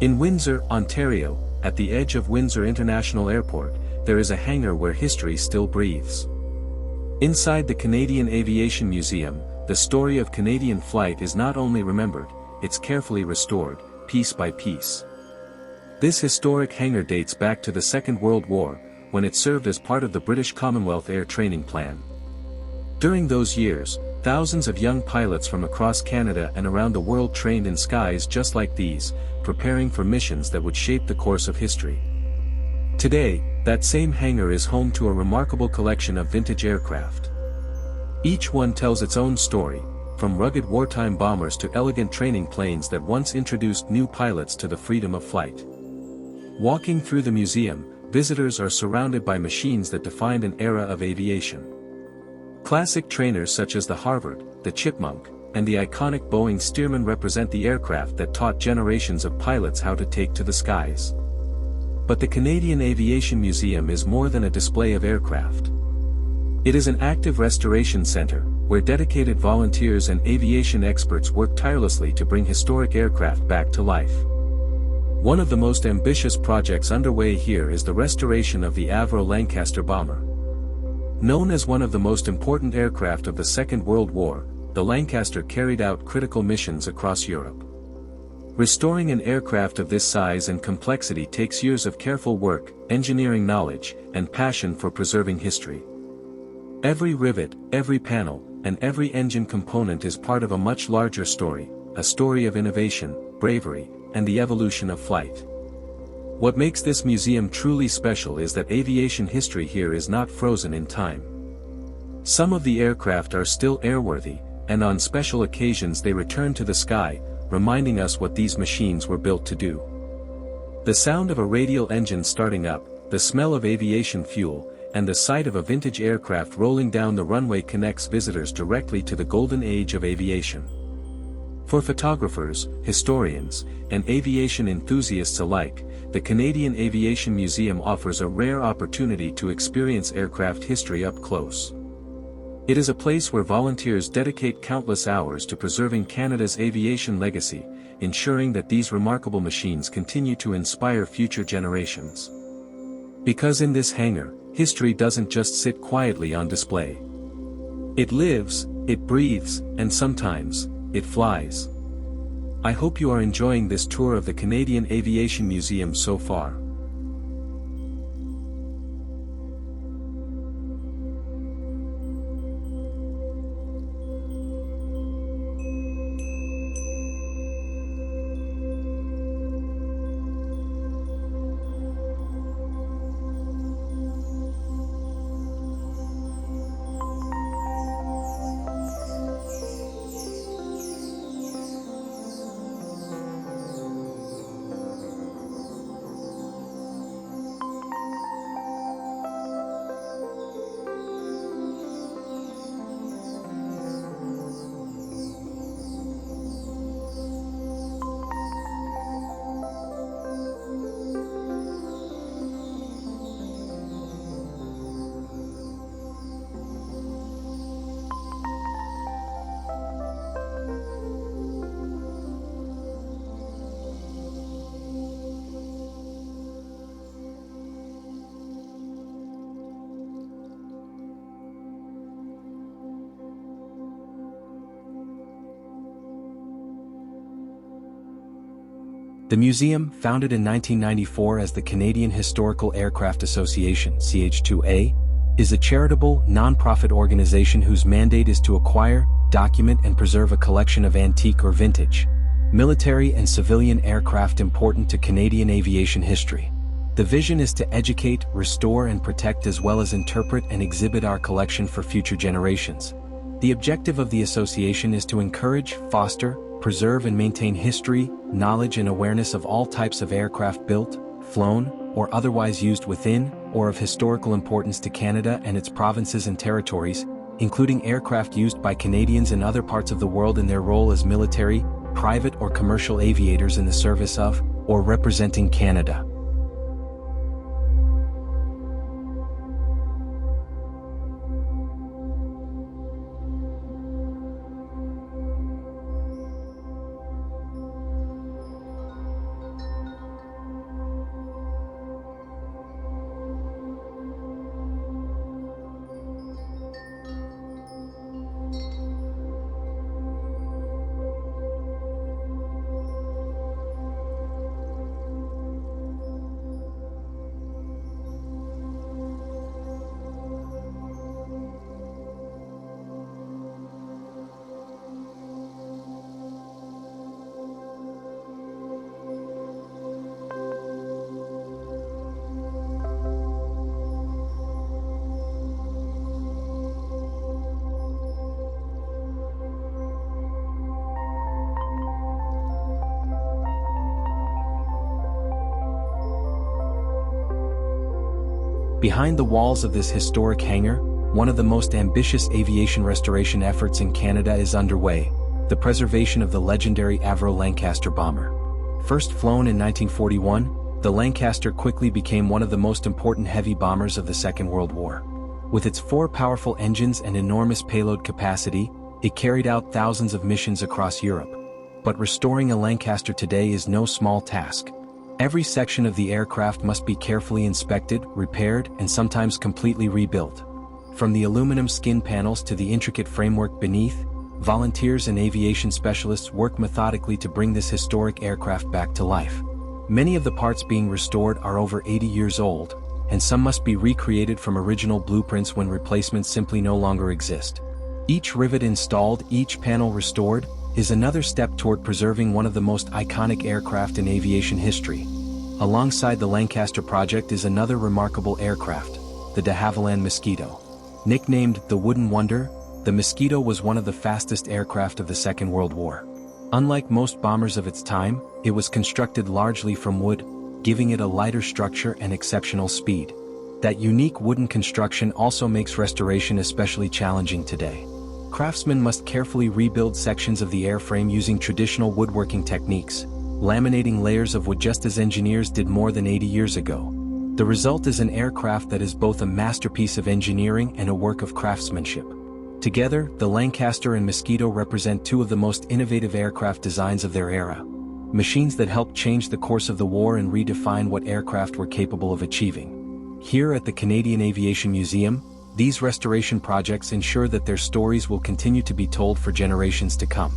In Windsor, Ontario, at the edge of Windsor International Airport, there is a hangar where history still breathes. Inside the Canadian Aviation Museum, the story of Canadian flight is not only remembered, it's carefully restored, piece by piece. This historic hangar dates back to the Second World War, when it served as part of the British Commonwealth Air Training Plan. During those years, thousands of young pilots from across Canada and around the world trained in skies just like these, preparing for missions that would shape the course of history. Today, that same hangar is home to a remarkable collection of vintage aircraft. Each one tells its own story, from rugged wartime bombers to elegant training planes that once introduced new pilots to the freedom of flight. Walking through the museum, visitors are surrounded by machines that defined an era of aviation. Classic trainers such as the Harvard, the Chipmunk, and the iconic Boeing Stearman represent the aircraft that taught generations of pilots how to take to the skies. But the Canadian Aviation Museum is more than a display of aircraft. It is an active restoration center, where dedicated volunteers and aviation experts work tirelessly to bring historic aircraft back to life. One of the most ambitious projects underway here is the restoration of the Avro Lancaster bomber. Known as one of the most important aircraft of the Second World War, the Lancaster carried out critical missions across Europe. Restoring an aircraft of this size and complexity takes years of careful work, engineering knowledge, and passion for preserving history. Every rivet, every panel, and every engine component is part of a much larger story, a story of innovation, bravery, and the evolution of flight. What makes this museum truly special is that aviation history here is not frozen in time. Some of the aircraft are still airworthy, and on special occasions they return to the sky, reminding us what these machines were built to do. The sound of a radial engine starting up, the smell of aviation fuel, and the sight of a vintage aircraft rolling down the runway connects visitors directly to the golden age of aviation. For photographers, historians, and aviation enthusiasts alike, the Canadian Aviation Museum offers a rare opportunity to experience aircraft history up close. It is a place where volunteers dedicate countless hours to preserving Canada's aviation legacy, ensuring that these remarkable machines continue to inspire future generations. Because in this hangar, history doesn't just sit quietly on display. It lives, it breathes, and sometimes, it flies. I hope you are enjoying this tour of the Canadian Aviation Museum so far. The museum, founded in 1994 as the Canadian Historical Aircraft Association (CH2A), is a charitable, non-profit organization whose mandate is to acquire, document and preserve a collection of antique or vintage, military and civilian aircraft important to Canadian aviation history. The vision is to educate, restore and protect as well as interpret and exhibit our collection for future generations. The objective of the association is to encourage, foster, preserve and maintain history, knowledge and awareness of all types of aircraft built, flown, or otherwise used within, or of historical importance to Canada and its provinces and territories, including aircraft used by Canadians in other parts of the world in their role as military, private or commercial aviators in the service of, or representing Canada. Behind the walls of this historic hangar, one of the most ambitious aviation restoration efforts in Canada is underway, the preservation of the legendary Avro Lancaster bomber. First flown in 1941, the Lancaster quickly became one of the most important heavy bombers of the Second World War. With its 4 powerful engines and enormous payload capacity, it carried out thousands of missions across Europe. But restoring a Lancaster today is no small task. Every section of the aircraft must be carefully inspected, repaired, and sometimes completely rebuilt. From the aluminum skin panels to the intricate framework beneath, volunteers and aviation specialists work methodically to bring this historic aircraft back to life. Many of the parts being restored are over 80 years old, and some must be recreated from original blueprints when replacements simply no longer exist. Each rivet installed, each panel restored, is another step toward preserving one of the most iconic aircraft in aviation history. Alongside the Lancaster project is another remarkable aircraft, the de Havilland Mosquito. Nicknamed the Wooden Wonder, the Mosquito was one of the fastest aircraft of the Second World War. Unlike most bombers of its time, it was constructed largely from wood, giving it a lighter structure and exceptional speed. That unique wooden construction also makes restoration especially challenging today. Craftsmen must carefully rebuild sections of the airframe using traditional woodworking techniques, laminating layers of wood just as engineers did more than 80 years ago. The result is an aircraft that is both a masterpiece of engineering and a work of craftsmanship. Together, the Lancaster and Mosquito represent 2 of the most innovative aircraft designs of their era. Machines that helped change the course of the war and redefine what aircraft were capable of achieving. Here at the Canadian Aviation Museum, these restoration projects ensure that their stories will continue to be told for generations to come.